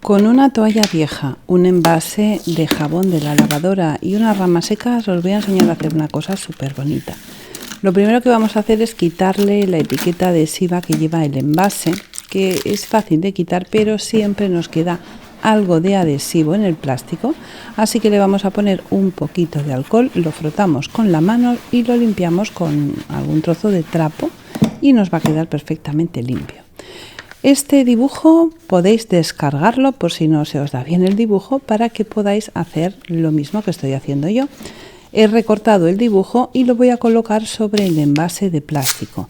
Con una toalla vieja, un envase de jabón de la lavadora y unas ramas secas os voy a enseñar a hacer una cosa súper bonita. Lo primero que vamos a hacer es quitarle la etiqueta adhesiva que lleva el envase, que es fácil de quitar, pero siempre nos queda algo de adhesivo en el plástico, así que le vamos a poner un poquito de alcohol, lo frotamos con la mano y lo limpiamos con algún trozo de trapo y nos va a quedar perfectamente limpio. Este dibujo podéis descargarlo por si no se os da bien el dibujo para que podáis hacer lo mismo que estoy haciendo yo. He recortado el dibujo y lo voy a colocar sobre el envase de plástico.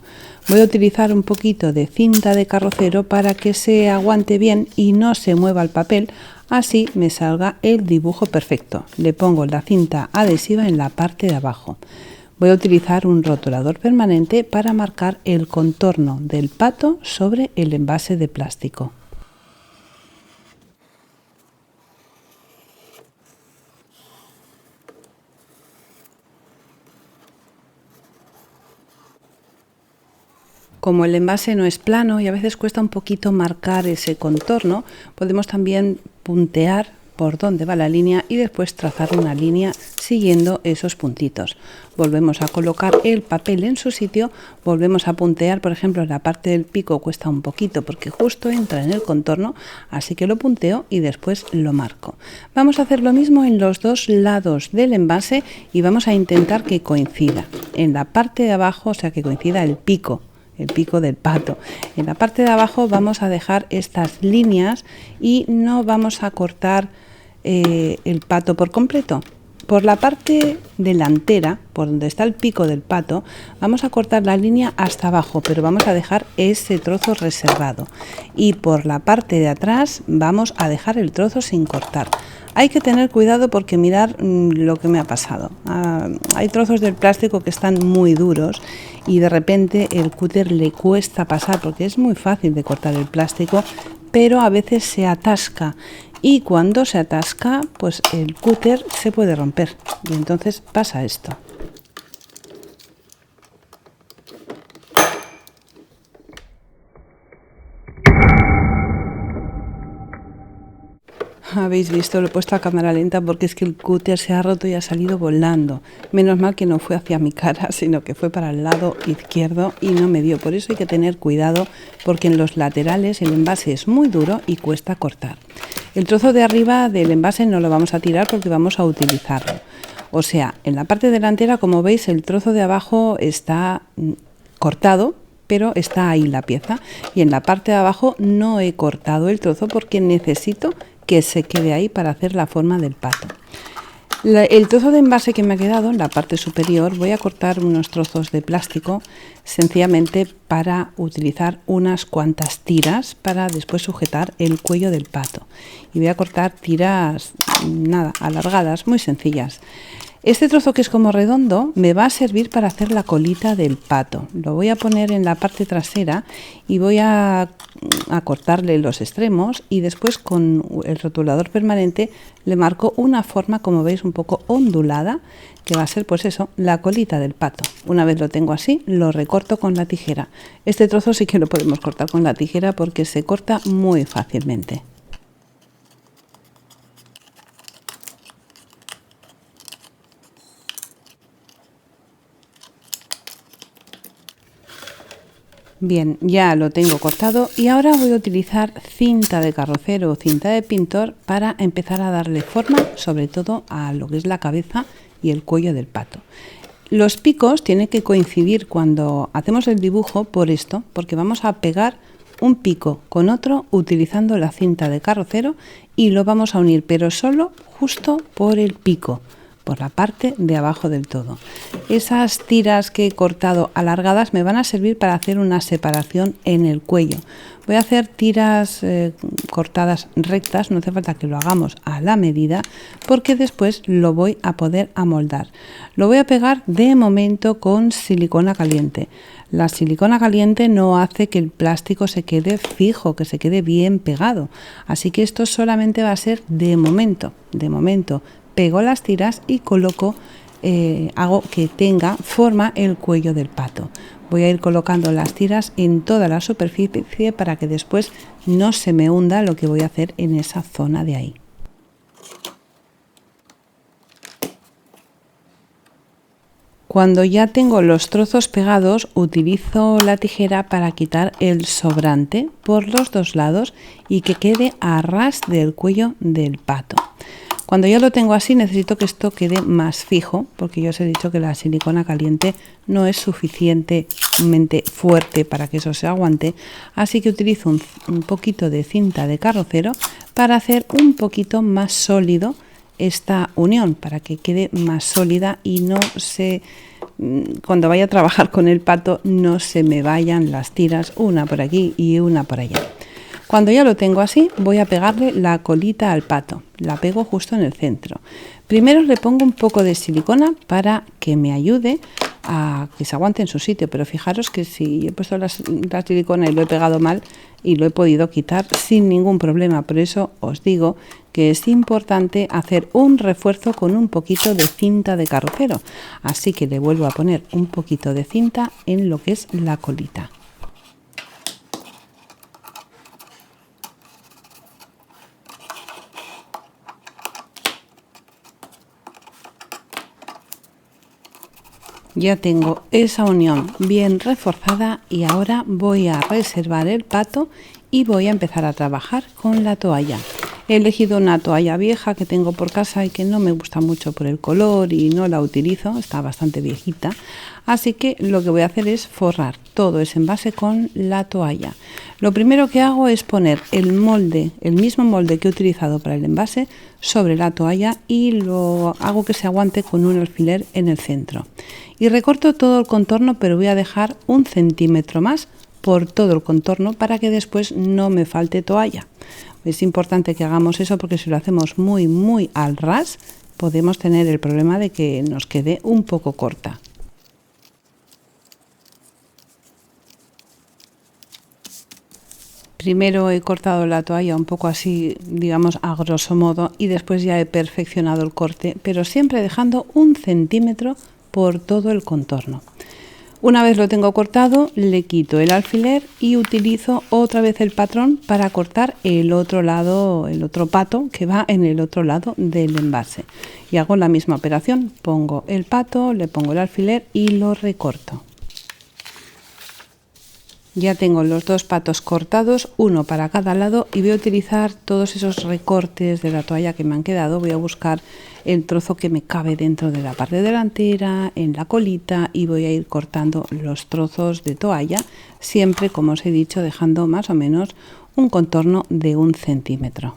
Voy a utilizar un poquito de cinta de carrocero para que se aguante bien y no se mueva el papel, así me salga el dibujo perfecto. Le pongo la cinta adhesiva en la parte de abajo. Voy a utilizar un rotulador permanente para marcar el contorno del pato sobre el envase de plástico. Como el envase no es plano y a veces cuesta un poquito marcar ese contorno, podemos también puntear por dónde va la línea y después trazar una línea siguiendo esos puntitos. Volvemos a colocar el papel en su sitio, volvemos a puntear, por ejemplo, la parte del pico cuesta un poquito porque justo entra en el contorno, así que lo punteo y después lo marco. Vamos a hacer lo mismo en los dos lados del envase y vamos a intentar que coincida. En la parte de abajo, o sea, que coincida el pico del pato. En la parte de abajo vamos a dejar estas líneas y no vamos a cortar el pato por completo. Por la parte delantera, por donde está el pico del pato, vamos a cortar la línea hasta abajo, pero vamos a dejar ese trozo reservado. Y por la parte de atrás vamos a dejar el trozo sin cortar. Hay que tener cuidado porque mirad lo que me ha pasado. Hay trozos del plástico que están muy duros y de repente el cúter le cuesta pasar porque es muy fácil de cortar el plástico, pero a veces se atasca. Y cuando se atasca, pues el cúter se puede romper y entonces pasa esto. Habéis visto, lo he puesto a cámara lenta porque es que el cúter se ha roto y ha salido volando. Menos mal que no fue hacia mi cara, sino que fue para el lado izquierdo y no me dio. Por eso hay que tener cuidado porque en los laterales el envase es muy duro y cuesta cortar. El trozo de arriba del envase no lo vamos a tirar porque vamos a utilizarlo. O sea, en la parte delantera, como veis, el trozo de abajo está cortado, pero está ahí la pieza. Y en la parte de abajo no he cortado el trozo porque necesito que se quede ahí para hacer la forma del pato. El trozo de envase que me ha quedado en la parte superior voy a cortar unos trozos de plástico sencillamente para utilizar unas cuantas tiras para después sujetar el cuello del pato. Y voy a cortar tiras alargadas, muy sencillas. Este trozo que es como redondo me va a servir para hacer la colita del pato. Lo voy a poner en la parte trasera y voy a cortarle los extremos y después con el rotulador permanente le marco una forma, como veis, un poco ondulada, que va a ser pues eso, la colita del pato. Una vez lo tengo así, lo recorto con la tijera. Este trozo sí que lo podemos cortar con la tijera porque se corta muy fácilmente. Bien, ya lo tengo cortado y ahora voy a utilizar cinta de carrocero o cinta de pintor para empezar a darle forma, sobre todo a lo que es la cabeza y el cuello del pato. Los picos tienen que coincidir cuando hacemos el dibujo por esto, porque vamos a pegar un pico con otro utilizando la cinta de carrocero y lo vamos a unir, pero solo justo por el pico, por la parte de abajo del todo. Esas tiras que he cortado alargadas me van a servir para hacer una separación en el cuello. Voy a hacer tiras cortadas rectas, no hace falta que lo hagamos a la medida, porque después lo voy a poder amoldar. Lo voy a pegar de momento con silicona caliente. La silicona caliente no hace que el plástico se quede fijo, que se quede bien pegado. Así que esto solamente va a ser de momento. De momento pego las tiras y coloco, hago que tenga forma el cuello del pato. Voy a ir colocando las tiras en toda la superficie para que después no se me hunda lo que voy a hacer en esa zona de ahí. Cuando ya tengo los trozos pegados, utilizo la tijera para quitar el sobrante por los dos lados y que quede a ras del cuello del pato. Cuando ya lo tengo así, necesito que esto quede más fijo, porque ya os he dicho que la silicona caliente no es suficientemente fuerte para que eso se aguante, así que utilizo un poquito de cinta de carrocero para hacer un poquito más sólido esta unión, para que quede más sólida y no se, cuando vaya a trabajar con el pato, no se me vayan las tiras una por aquí y una por allá. Cuando ya lo tengo así, voy a pegarle la colita al pato. La pego justo en el centro. Primero le pongo un poco de silicona para que me ayude a que se aguante en su sitio, pero fijaros que si he puesto la silicona y lo he pegado mal y lo he podido quitar sin ningún problema. Por eso os digo que es importante hacer un refuerzo con un poquito de cinta de carrocero. Así que le vuelvo a poner un poquito de cinta en lo que es la colita. Ya tengo esa unión bien reforzada y ahora voy a reservar el pato y voy a empezar a trabajar con la toalla. He elegido una toalla vieja que tengo por casa y que no me gusta mucho por el color y no la utilizo, está bastante viejita. Así que lo que voy a hacer es forrar todo ese envase con la toalla. Lo primero que hago es poner el molde, el mismo molde que he utilizado para el envase, sobre la toalla y lo hago que se aguante con un alfiler en el centro. Y recorto todo el contorno, pero voy a dejar 1 centímetro más por todo el contorno para que después no me falte toalla. Es importante que hagamos eso porque si lo hacemos muy al ras, podemos tener el problema de que nos quede un poco corta. Primero he cortado la toalla un poco así, digamos, a grosso modo, y después ya he perfeccionado el corte, pero siempre dejando 1 centímetro por todo el contorno. Una vez lo tengo cortado, le quito el alfiler y utilizo otra vez el patrón para cortar el otro lado, el otro pato que va en el otro lado del envase. Y hago la misma operación, pongo el pato, le pongo el alfiler y lo recorto. Ya tengo los dos patos cortados, uno para cada lado, y voy a utilizar todos esos recortes de la toalla que me han quedado. Voy a buscar el trozo que me cabe dentro de la parte delantera, en la colita, y voy a ir cortando los trozos de toalla, siempre, como os he dicho, dejando más o menos un contorno de 1 centímetro.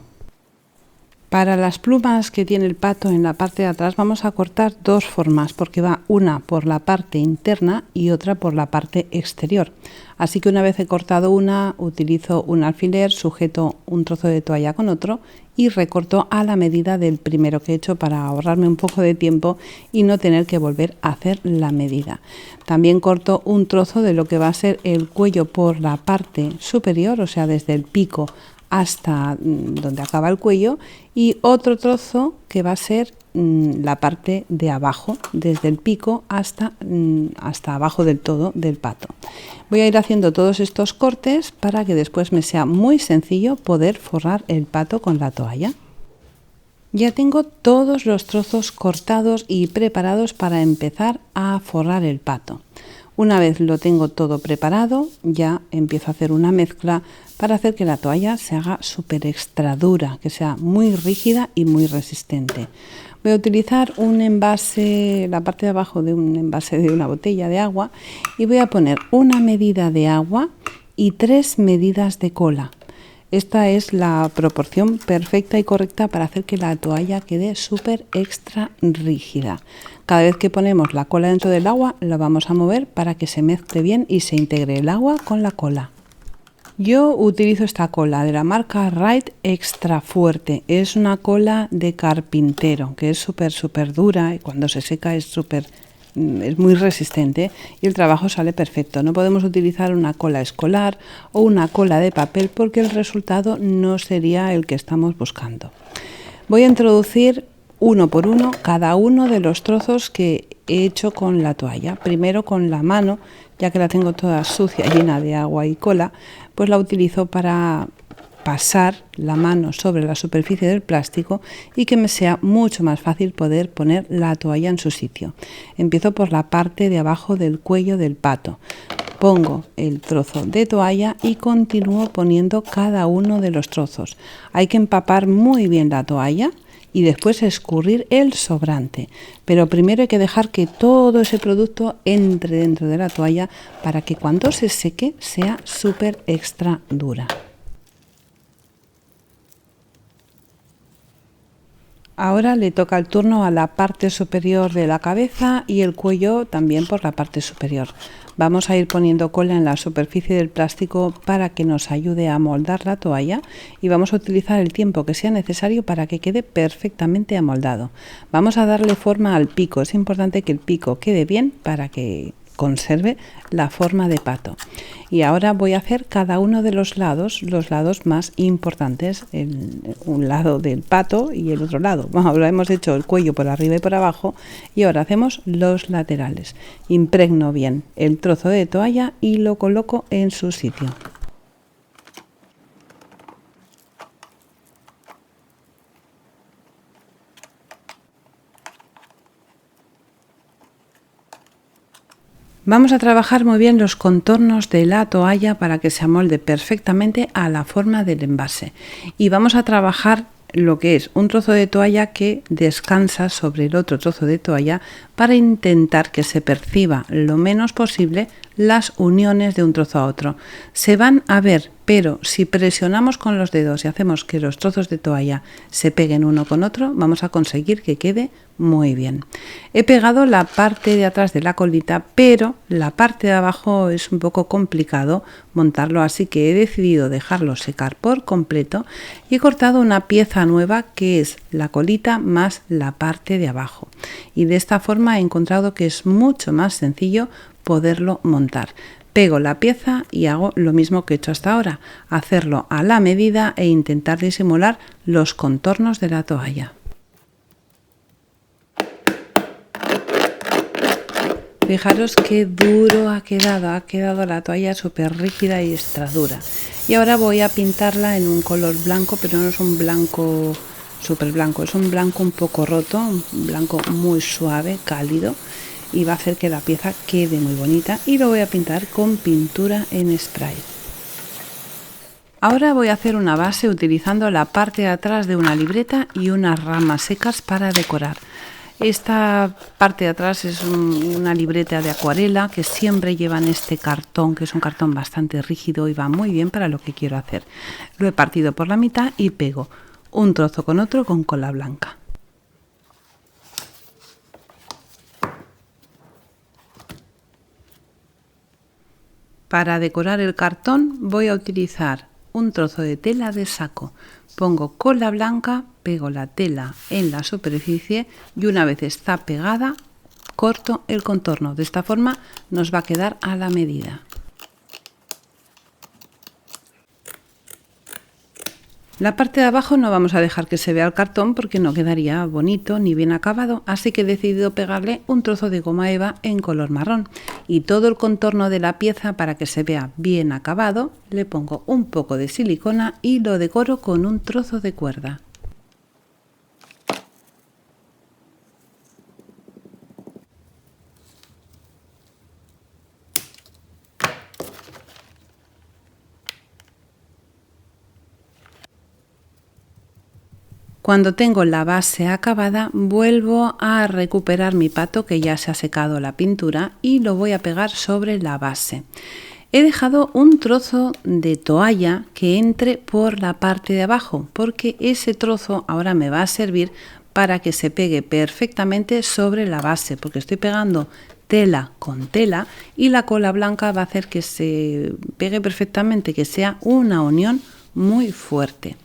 Para las plumas que tiene el pato en la parte de atrás vamos a cortar dos formas, porque va una por la parte interna y otra por la parte exterior. Así que una vez he cortado una, utilizo un alfiler, sujeto un trozo de toalla con otro y recorto a la medida del primero que he hecho para ahorrarme un poco de tiempo y no tener que volver a hacer la medida. También corto un trozo de lo que va a ser el cuello por la parte superior, o sea, desde el pico hasta donde acaba el cuello, y otro trozo que va a ser la parte de abajo, desde el pico hasta abajo del todo del pato. Voy a ir haciendo todos estos cortes para que después me sea muy sencillo poder forrar el pato con la toalla. Ya tengo todos los trozos cortados y preparados para empezar a forrar el pato. Una vez lo tengo todo preparado, ya empiezo a hacer una mezcla para hacer que la toalla se haga súper extra dura, que sea muy rígida y muy resistente. Voy a utilizar un envase, la parte de abajo de un envase de una botella de agua, y voy a poner una medida de agua y 3 medidas de cola. Esta es la proporción perfecta y correcta para hacer que la toalla quede súper extra rígida. Cada vez que ponemos la cola dentro del agua, la vamos a mover para que se mezcle bien y se integre el agua con la cola. Yo utilizo esta cola de la marca Rite Extra Fuerte. Es una cola de carpintero que es súper dura y cuando se seca es muy resistente y el trabajo sale perfecto. No podemos utilizar una cola escolar o una cola de papel porque el resultado no sería el que estamos buscando. Voy a introducir uno por uno cada uno de los trozos que he hecho con la toalla. Primero con la mano, ya que la tengo toda sucia, llena de agua y cola, pues la utilizo para pasar la mano sobre la superficie del plástico y que me sea mucho más fácil poder poner la toalla en su sitio. Empiezo por la parte de abajo del cuello del pato. Pongo el trozo de toalla y continúo poniendo cada uno de los trozos. Hay que empapar muy bien la toalla y después escurrir el sobrante. Pero primero hay que dejar que todo ese producto entre dentro de la toalla para que cuando se seque sea súper extra dura. Ahora le toca el turno a la parte superior de la cabeza y el cuello también por la parte superior. Vamos a ir poniendo cola en la superficie del plástico para que nos ayude a moldar la toalla y vamos a utilizar el tiempo que sea necesario para que quede perfectamente amoldado. Vamos a darle forma al pico. Es importante que el pico quede bien para que conserve la forma de pato. Y ahora voy a hacer cada uno de los lados más importantes, un lado del pato y el otro lado. Bueno, ahora hemos hecho el cuello por arriba y por abajo y ahora hacemos los laterales. Impregno bien el trozo de toalla y lo coloco en su sitio. Vamos a trabajar muy bien los contornos de la toalla para que se amolde perfectamente a la forma del envase. Y vamos a trabajar lo que es un trozo de toalla que descansa sobre el otro trozo de toalla para intentar que se perciba lo menos posible las uniones de un trozo a otro. Se van a ver, pero si presionamos con los dedos y hacemos que los trozos de toalla se peguen uno con otro, vamos a conseguir que quede muy bien. He pegado la parte de atrás de la colita, pero la parte de abajo es un poco complicado montarlo, así que he decidido dejarlo secar por completo y he cortado una pieza nueva que es la colita más la parte de abajo. Y de esta forma he encontrado que es mucho más sencillo poderlo montar. Pego la pieza y hago lo mismo que he hecho hasta ahora, hacerlo a la medida e intentar disimular los contornos de la toalla. Fijaros qué duro ha quedado la toalla súper rígida y extra dura. Y ahora voy a pintarla en un color blanco, pero no es un blanco súper blanco, es un blanco un poco roto, un blanco muy suave, cálido, y va a hacer que la pieza quede muy bonita y lo voy a pintar con pintura en spray. Ahora voy a hacer una base utilizando la parte de atrás de una libreta y unas ramas secas para decorar. Esta parte de atrás es una libreta de acuarela que siempre llevan este cartón, que es un cartón bastante rígido y va muy bien para lo que quiero hacer. Lo he partido por la mitad y pego un trozo con otro con cola blanca. Para decorar el cartón voy a utilizar un trozo de tela de saco. Pongo cola blanca, pego la tela en la superficie y una vez está pegada, corto el contorno. De esta forma nos va a quedar a la medida. La parte de abajo no vamos a dejar que se vea el cartón porque no quedaría bonito ni bien acabado, así que he decidido pegarle un trozo de goma eva en color marrón. Y todo el contorno de la pieza, para que se vea bien acabado, le pongo un poco de silicona y lo decoro con un trozo de cuerda. Cuando tengo la base acabada, vuelvo a recuperar mi pato que ya se ha secado la pintura y lo voy a pegar sobre la base. He dejado un trozo de toalla que entre por la parte de abajo, porque ese trozo ahora me va a servir para que se pegue perfectamente sobre la base, porque estoy pegando tela con tela y la cola blanca va a hacer que se pegue perfectamente, que sea una unión muy fuerte.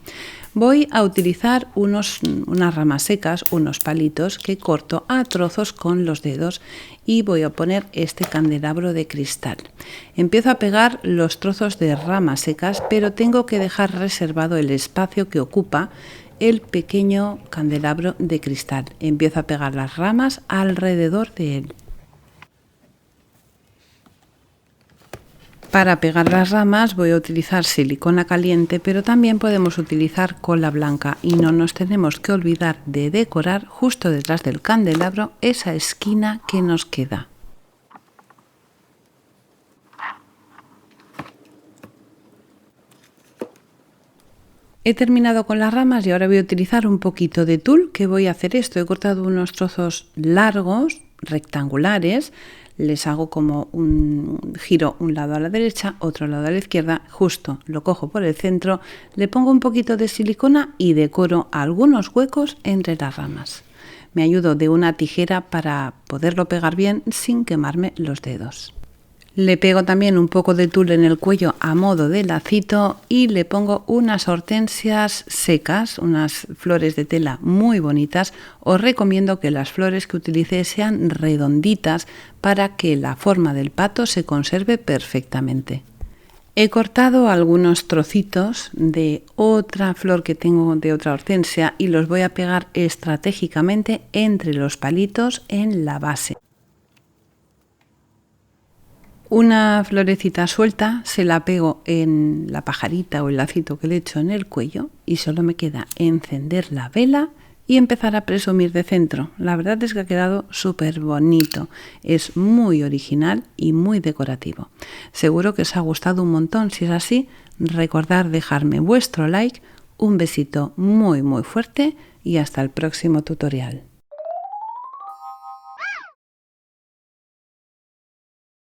Voy a utilizar unas ramas secas, unos palitos que corto a trozos con los dedos y voy a poner este candelabro de cristal. Empiezo a pegar los trozos de ramas secas, pero tengo que dejar reservado el espacio que ocupa el pequeño candelabro de cristal. Empiezo a pegar las ramas alrededor de él. Para pegar las ramas voy a utilizar silicona caliente, pero también podemos utilizar cola blanca y no nos tenemos que olvidar de decorar justo detrás del candelabro esa esquina que nos queda. He terminado con las ramas y ahora voy a utilizar un poquito de tul. ¿Qué voy a hacer esto? He cortado unos trozos largos, rectangulares, les hago como un giro un lado a la derecha, otro lado a la izquierda, justo lo cojo por el centro, le pongo un poquito de silicona y decoro algunos huecos entre las ramas. Me ayudo de una tijera para poderlo pegar bien sin quemarme los dedos. Le pego también un poco de tul en el cuello a modo de lacito y le pongo unas hortensias secas, unas flores de tela muy bonitas. Os recomiendo que las flores que utilice sean redonditas para que la forma del pato se conserve perfectamente. He cortado algunos trocitos de otra flor que tengo de otra hortensia y los voy a pegar estratégicamente entre los palitos en la base. Una florecita suelta se la pego en la pajarita o el lacito que le echo en el cuello y solo me queda encender la vela y empezar a presumir de centro. La verdad es que ha quedado súper bonito, es muy original y muy decorativo. Seguro que os ha gustado un montón. Si es así, recordad dejarme vuestro like, un besito muy fuerte y hasta el próximo tutorial.